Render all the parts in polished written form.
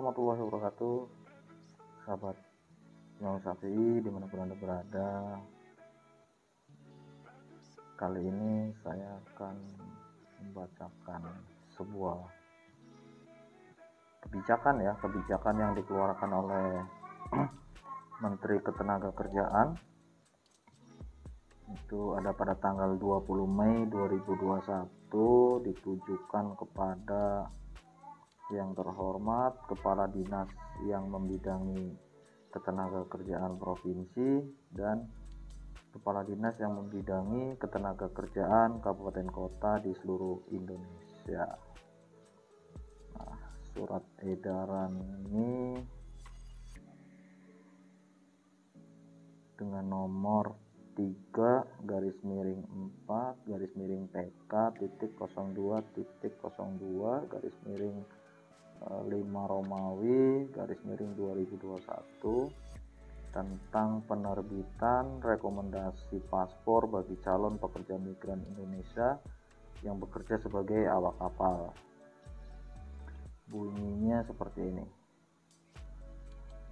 warahmatullahi wabarakatuh, sahabat Imam Syafi'i dimanapun Anda berada. Kali ini saya akan membacakan sebuah kebijakan yang dikeluarkan oleh Menteri Ketenagakerjaan. Itu ada pada tanggal 20 Mei 2021, ditujukan kepada yang terhormat Kepala Dinas yang membidangi Ketenagakerjaan Provinsi dan Kepala Dinas yang membidangi Ketenagakerjaan Kabupaten Kota di seluruh Indonesia. Nah, surat edaran ini dengan nomor 3-PK/4.02.02/5 Romawi/2021 tentang penerbitan rekomendasi paspor bagi calon pekerja migran Indonesia yang bekerja sebagai awak kapal. Bunyinya seperti ini.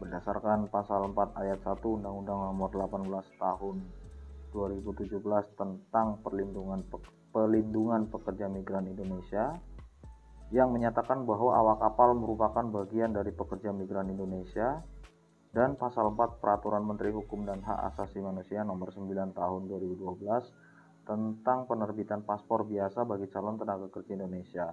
Berdasarkan pasal 4 ayat 1 Undang-Undang Nomor 18 Tahun 2017 tentang pelindungan pekerja migran Indonesia yang menyatakan bahwa awak kapal merupakan bagian dari pekerja migran Indonesia, dan pasal 4 Peraturan Menteri Hukum dan Hak Asasi Manusia Nomor 9 Tahun 2012 tentang penerbitan paspor biasa bagi calon tenaga kerja Indonesia.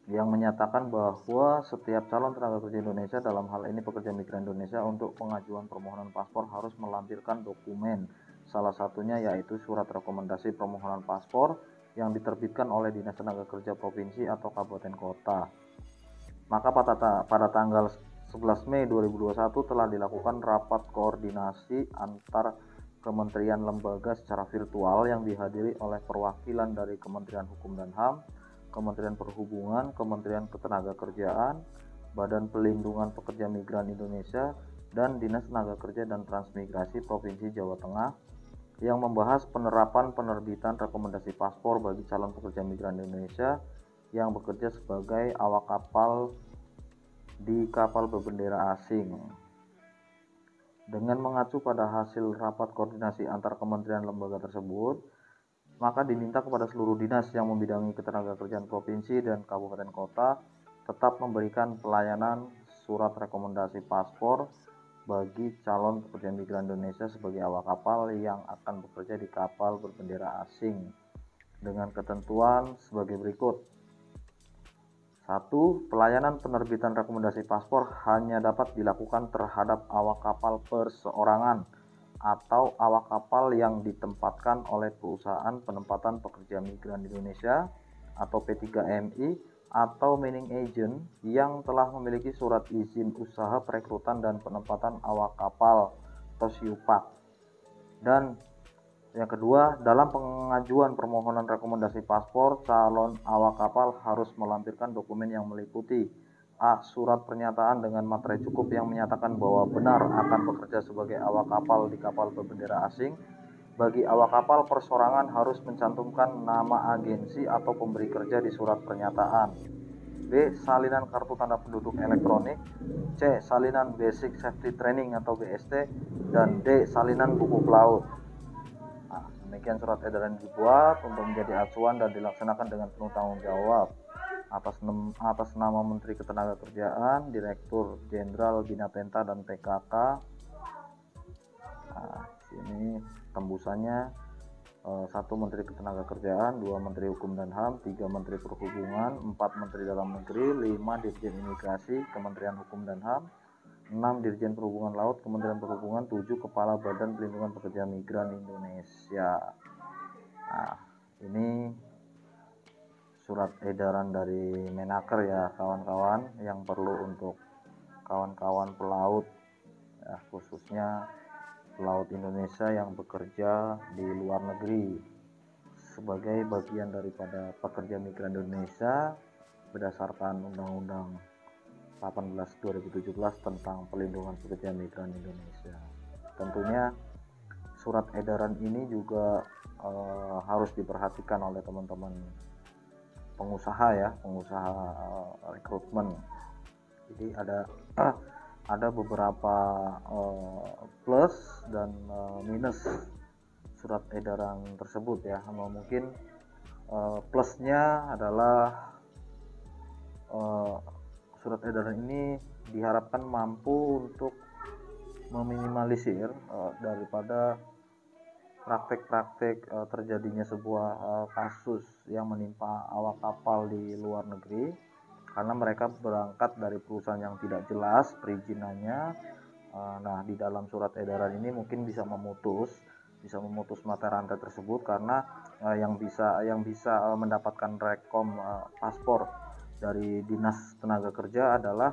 Yang menyatakan bahwa setiap calon tenaga kerja Indonesia, dalam hal ini pekerja migran Indonesia, untuk pengajuan permohonan paspor harus melampirkan dokumen, salah satunya yaitu surat rekomendasi permohonan paspor yang diterbitkan oleh Dinas Tenaga Kerja Provinsi atau Kabupaten Kota. Maka pada tanggal 11 Mei 2021 telah dilakukan rapat koordinasi antar kementerian lembaga secara virtual yang dihadiri oleh perwakilan dari Kementerian Hukum dan HAM, Kementerian Perhubungan, Kementerian Ketenagakerjaan, Badan Pelindungan Pekerja Migran Indonesia, dan Dinas Tenaga Kerja dan Transmigrasi Provinsi Jawa Tengah yang membahas penerapan penerbitan rekomendasi paspor bagi calon pekerja migran Indonesia yang bekerja sebagai awak kapal di kapal berbendera asing. Dengan mengacu pada hasil rapat koordinasi antar kementerian lembaga tersebut, maka diminta kepada seluruh dinas yang membidangi ketenagakerjaan provinsi dan kabupaten kota tetap memberikan pelayanan surat rekomendasi paspor bagi calon pekerja migran Indonesia sebagai awak kapal yang akan bekerja di kapal berbendera asing dengan ketentuan sebagai berikut. 1. Pelayanan penerbitan rekomendasi paspor hanya dapat dilakukan terhadap awak kapal perseorangan atau awak kapal yang ditempatkan oleh Perusahaan Penempatan Pekerja Migran Indonesia atau P3MI atau Manning Agent yang telah memiliki surat izin usaha perekrutan dan penempatan awak kapal atau SIUPAK. Dan yang kedua, dalam pengajuan permohonan rekomendasi paspor, calon awak kapal harus melampirkan dokumen yang meliputi: A. Surat pernyataan dengan materai cukup yang menyatakan bahwa benar akan bekerja sebagai awak kapal di kapal berbendera asing. Bagi awak kapal perseorangan harus mencantumkan nama agensi atau pemberi kerja di surat pernyataan. B. Salinan kartu tanda penduduk elektronik. C. Salinan Basic Safety Training atau BST. Dan D. Salinan buku pelaut. Nah, demikian surat edaran dibuat untuk menjadi acuan dan dilaksanakan dengan penuh tanggung jawab atas nama Menteri Ketenagakerjaan, Direktur Jenderal Bina Penta dan PKK. Nah, sini tembusannya 1 Menteri Ketenagakerjaan, 2 Menteri Hukum dan HAM, 3 Menteri Perhubungan, 4 Menteri Dalam Negeri, 5 Dirjen Imigrasi Kementerian Hukum dan HAM, 6 Dirjen Perhubungan Laut Kementerian Perhubungan, 7 Kepala Badan Pelindungan Pekerja Migran Indonesia. Nah, ini surat edaran dari Menaker ya kawan-kawan, yang perlu untuk kawan-kawan pelaut ya, khususnya pelaut Indonesia yang bekerja di luar negeri sebagai bagian daripada pekerja migran Indonesia berdasarkan Undang-Undang 18/2017 tentang pelindungan pekerja migran Indonesia. Tentunya surat edaran ini juga harus diperhatikan oleh teman-teman pengusaha ya, pengusaha rekrutmen. Jadi ada beberapa plus dan minus surat edaran tersebut ya. Mungkin plusnya adalah surat edaran ini diharapkan mampu untuk meminimalisir daripada praktek-praktek terjadinya sebuah kasus yang menimpa awak kapal di luar negeri, karena mereka berangkat dari perusahaan yang tidak jelas perizinannya. Nah, di dalam surat edaran ini mungkin bisa memutus mata rantai tersebut, karena yang bisa mendapatkan rekom paspor dari Dinas Tenaga Kerja adalah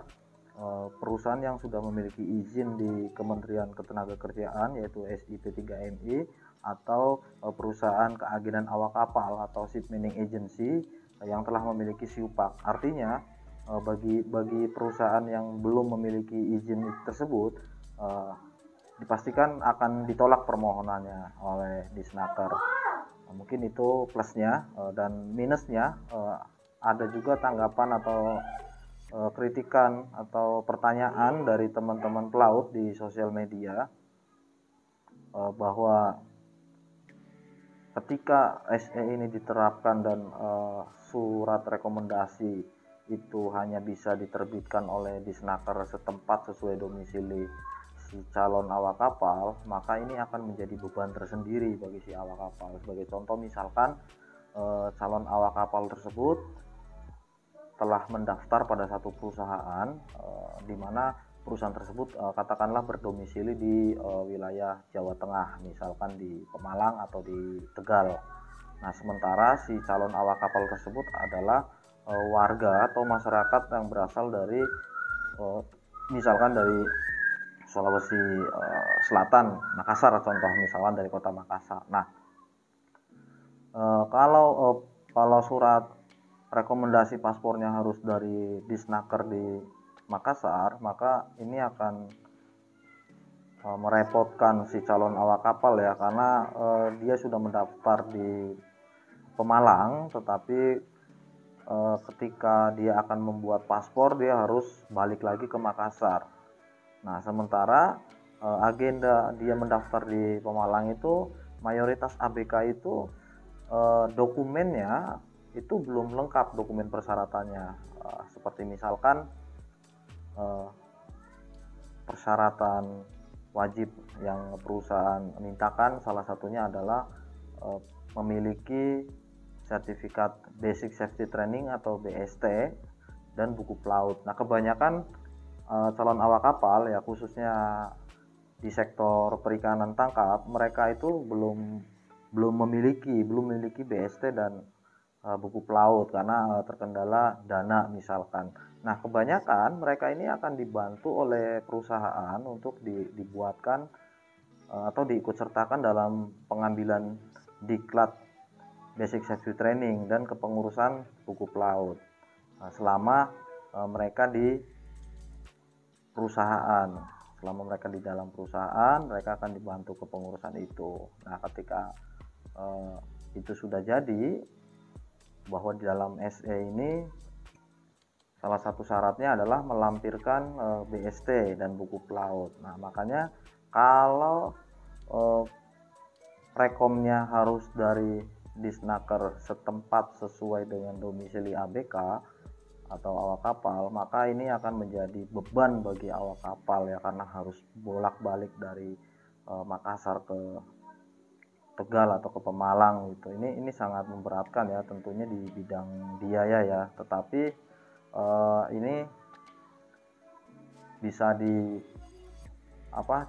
perusahaan yang sudah memiliki izin di Kementerian Ketenagakerjaan, yaitu SIP3MI, atau perusahaan keagenan awak kapal atau shipmanning agency yang telah memiliki SIUPAK. Artinya bagi perusahaan yang belum memiliki izin tersebut, dipastikan akan ditolak permohonannya oleh Disnaker. Mungkin itu plusnya. Dan minusnya, ada juga tanggapan atau kritikan atau pertanyaan dari teman-teman pelaut di sosial media, bahwa ketika SE ini diterapkan dan surat rekomendasi itu hanya bisa diterbitkan oleh Disnaker setempat sesuai domisili si calon awak kapal, maka ini akan menjadi beban tersendiri bagi si awak kapal. Sebagai contoh, misalkan calon awak kapal tersebut telah mendaftar pada satu perusahaan, di mana perusahaan tersebut katakanlah berdomisili di wilayah Jawa Tengah, misalkan di Pemalang atau di Tegal. Nah, sementara si calon awak kapal tersebut adalah warga atau masyarakat yang berasal dari misalkan dari Sulawesi Selatan, Makassar contoh, misalkan dari kota Makassar. Nah, kalau surat rekomendasi paspornya harus dari Disnaker di Makassar, maka ini akan merepotkan si calon awak kapal ya, karena dia sudah mendaftar di Pemalang, tetapi ketika dia akan membuat paspor dia harus balik lagi ke Makassar. Nah, sementara agenda dia mendaftar di Pemalang itu mayoritas ABK itu dokumennya itu belum lengkap, dokumen persyaratannya, seperti misalkan persyaratan wajib yang perusahaan mintakan, salah satunya adalah memiliki sertifikat Basic Safety Training atau BST dan buku pelaut. Nah, kebanyakan calon awak kapal ya, khususnya di sektor perikanan tangkap, mereka itu belum memiliki BST dan buku pelaut karena terkendala dana misalkan. Nah, kebanyakan mereka ini akan dibantu oleh perusahaan untuk dibuatkan atau diikutsertakan dalam pengambilan diklat Basic Safety Training dan kepengurusan buku pelaut. Nah, selama mereka di perusahaan, selama mereka di dalam perusahaan, mereka akan dibantu kepengurusan itu. Nah, ketika itu sudah jadi, bahwa di dalam SE ini salah satu syaratnya adalah melampirkan BST dan buku pelaut. Nah, makanya kalau rekomnya harus dari Disnaker setempat sesuai dengan domisili ABK atau awak kapal, maka ini akan menjadi beban bagi awak kapal ya, karena harus bolak-balik dari Makassar ke Tegal atau ke Pemalang gitu. Ini sangat memberatkan ya tentunya di bidang biaya ya. Tetapi ini bisa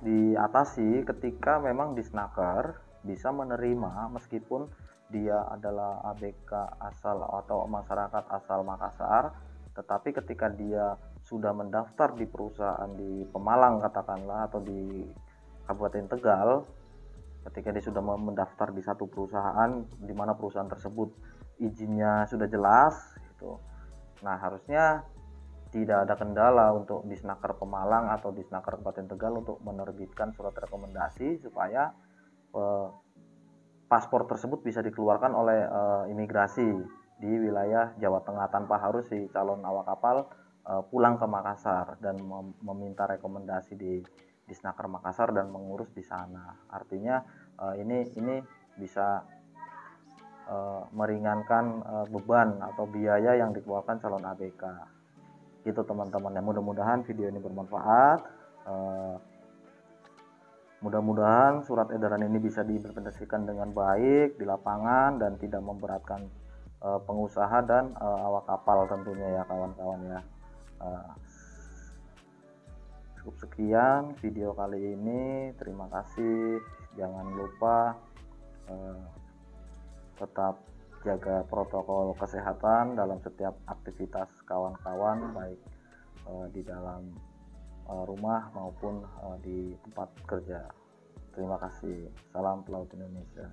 diatasi ketika memang Disnaker bisa menerima, meskipun dia adalah ABK asal atau masyarakat asal Makassar, tetapi ketika dia sudah mendaftar di perusahaan di Pemalang katakanlah, atau di Kabupaten Tegal, ketika dia sudah mendaftar di satu perusahaan di mana perusahaan tersebut izinnya sudah jelas gitu. Nah, harusnya tidak ada kendala untuk Disnaker Pemalang atau Disnaker Kabupaten Tegal untuk menerbitkan surat rekomendasi supaya paspor tersebut bisa dikeluarkan oleh imigrasi di wilayah Jawa Tengah tanpa harus si calon awak kapal pulang ke Makassar dan meminta rekomendasi di Disnaker Makassar dan mengurus di sana. Artinya ini bisa meringankan beban atau biaya yang dikeluarkan calon ABK. Gitu teman-teman ya, mudah-mudahan video ini bermanfaat. Mudah-mudahan surat edaran ini bisa diimplementasikan dengan baik di lapangan dan tidak memberatkan pengusaha dan awak kapal tentunya ya kawan-kawan ya. Cukup sekian video kali ini, terima kasih. Jangan lupa tetap jaga protokol kesehatan dalam setiap aktivitas kawan-kawan, baik di dalam rumah maupun di tempat kerja. Terima kasih. Salam Pelaut Indonesia.